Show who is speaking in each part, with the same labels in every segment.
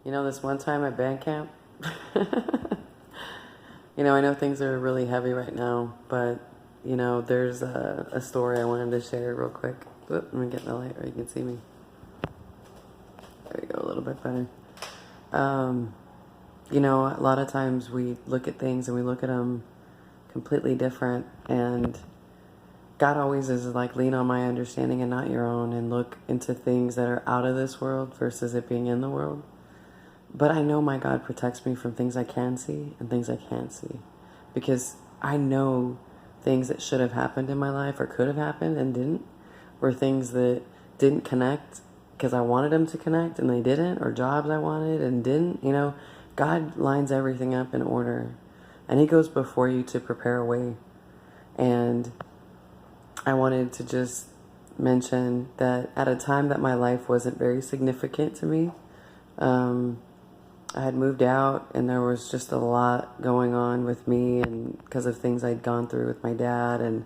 Speaker 1: This one time at band camp, I know things are really heavy right now, but, there's a story I wanted to share real quick. Oop, let me get in the light where you can see me. There we go, a little bit better. Um, a lot of times we look at things and we look at them completely different, and God always is like, lean on my understanding and not your own, and look into things that are out of this world versus it being in the world. But I know my God protects me from things I can see and things I can't see. Because I know things that should have happened in my life or could have happened and didn't, or things that didn't connect because I wanted them to connect and they didn't, or jobs I wanted and didn't. God lines everything up in order. And He goes before you to prepare a way. And I wanted to just mention that at a time that my life wasn't very significant to me, I had moved out and there was just a lot going on with me, and because of things I'd gone through with my dad and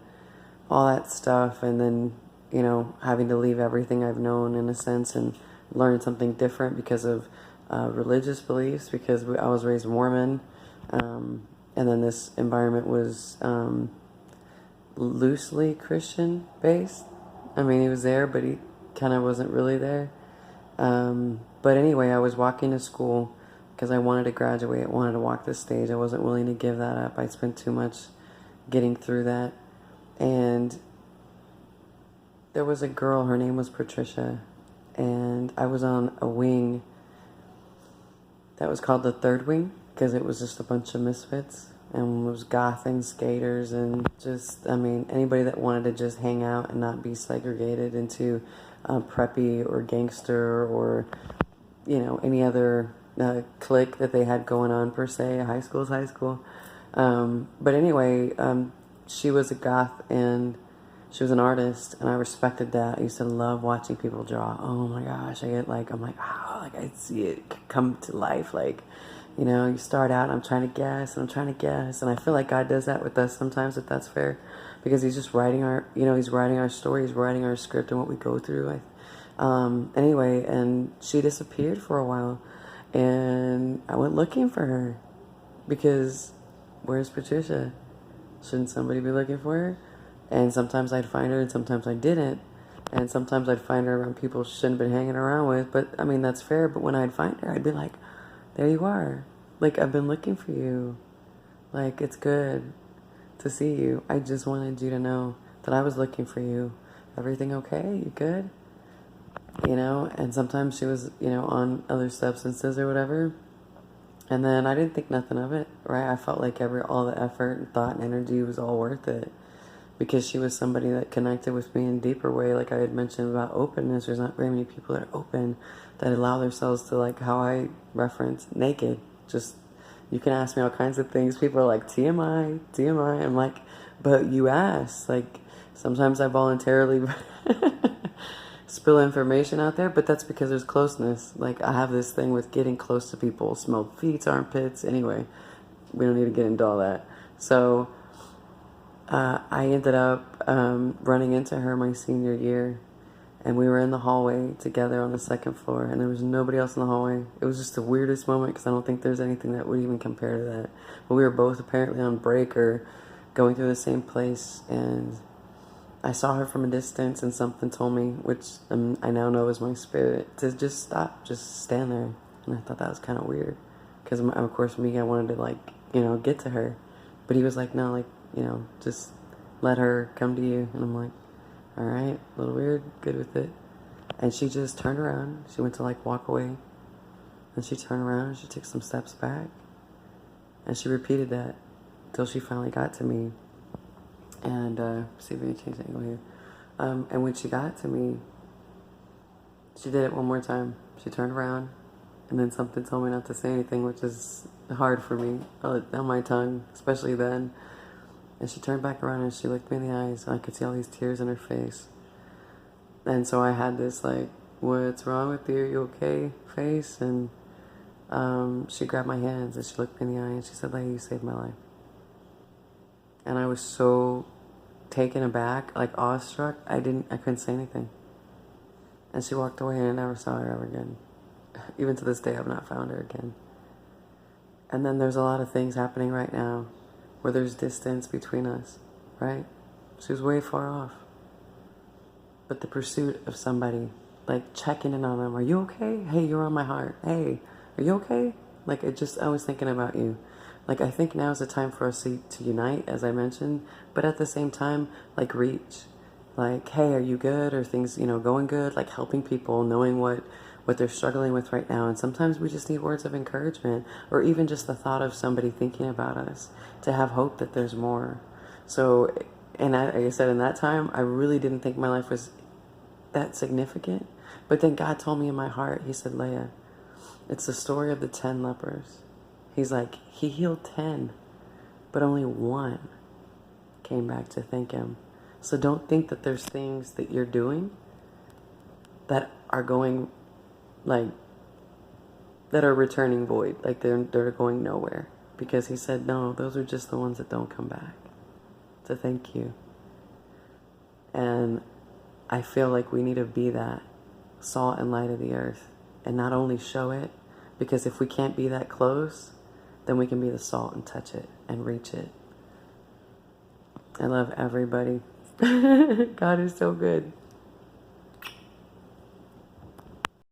Speaker 1: all that stuff, and then, having to leave everything I've known in a sense and learn something different because of religious beliefs, because I was raised Mormon, and then this environment was loosely Christian based. I mean, he was there, but he kind of wasn't really there. But anyway, I was walking to school because I wanted to graduate, wanted to walk the stage. I wasn't willing to give that up. I spent too much getting through that. And there was a girl, her name was Patricia, and I was on a wing that was called the third wing because it was just a bunch of misfits, and it was goth and skaters and just, anybody that wanted to just hang out and not be segregated into preppy or gangster or, any other clique that they had going on per se. High school is high school. But anyway, she was a goth and she was an artist, and I respected that. I used to love watching people draw. Oh my gosh, I'm like, wow, like I see it come to life. Like, you start out and I'm trying to guess and I'm trying to guess. And I feel like God does that with us sometimes, if that's fair, because He's just writing He's writing our story, He's writing our script and what we go through. Anyway, and she disappeared for a while, and I went looking for her because where's Patricia? Shouldn't somebody be looking for her? And sometimes I'd find her and sometimes I didn't. And sometimes I'd find her around people she shouldn't have been hanging around with. But that's fair. But when I'd find her, I'd be like, there you are. Like, I've been looking for you. Like, it's good to see you. I just wanted you to know that I was looking for you. Everything okay? You good? And sometimes she was, on other substances or whatever. And then I didn't think nothing of it, right? I felt like all the effort and thought and energy was all worth it because she was somebody that connected with me in a deeper way. Like I had mentioned about openness, there's not very many people that are open, that allow themselves to, like how I reference, naked. Just, you can ask me all kinds of things. People are like, TMI, TMI. I'm like, but you asked. Like, sometimes I voluntarily spill information out there, but that's because there's closeness. Like, I have this thing with getting close to people, smelled feet, armpits. Anyway, we don't need to get into all that. So I ended up running into her my senior year, and we were in the hallway together on the second floor, and there was nobody else in the hallway. It was just the weirdest moment because I don't think there's anything that would even compare to that. But we were both apparently on break or going through the same place, and I saw her from a distance, and something told me, which I now know is my spirit, to just stop, just stand there. And I thought that was kind of weird because, of course, I wanted to, get to her. But he was like, no, just let her come to you. And I'm like, all right, a little weird, good with it. And she just turned around. She went to walk away. And she turned around and she took some steps back. And she repeated that until she finally got to me. And see if we can change the angle here. And when she got to me, she did it one more time. She turned around, and then something told me not to say anything, which is hard for me on my tongue, especially then. And she turned back around and she looked me in the eyes, and I could see all these tears in her face. And so I had this what's wrong with you? Are you okay? Face. And she grabbed my hands and she looked me in the eye and she said, "Lady, you saved my life." And I was so taken aback, awestruck, I couldn't say anything. And she walked away and I never saw her ever again. Even to this day, I've not found her again. And then there's a lot of things happening right now where there's distance between us, right? She was way far off. But the pursuit of somebody, like checking in on them, are you okay? Hey, you're on my heart. Hey, are you okay? Like, I was thinking about you. Like, I think now is the time for us to unite, as I mentioned, but at the same time, like, reach. Like, hey, are you good? Are things, going good? Like, helping people, knowing what they're struggling with right now. And sometimes we just need words of encouragement, or even just the thought of somebody thinking about us, to have hope that there's more. So, like I said, in that time, I really didn't think my life was that significant. But then God told me in my heart, he said, Leah, it's the story of the 10 lepers. He's like, he healed 10, but only one came back to thank him. So don't think that there's things that you're doing that are going, like, that are returning void. Like they're going nowhere. Because he said, no, those are just the ones that don't come back to thank you. And I feel like we need to be that salt and light of the earth. And not only show it, because if we can't be that close, then we can be the salt and touch it and reach it. I love everybody. God is so good.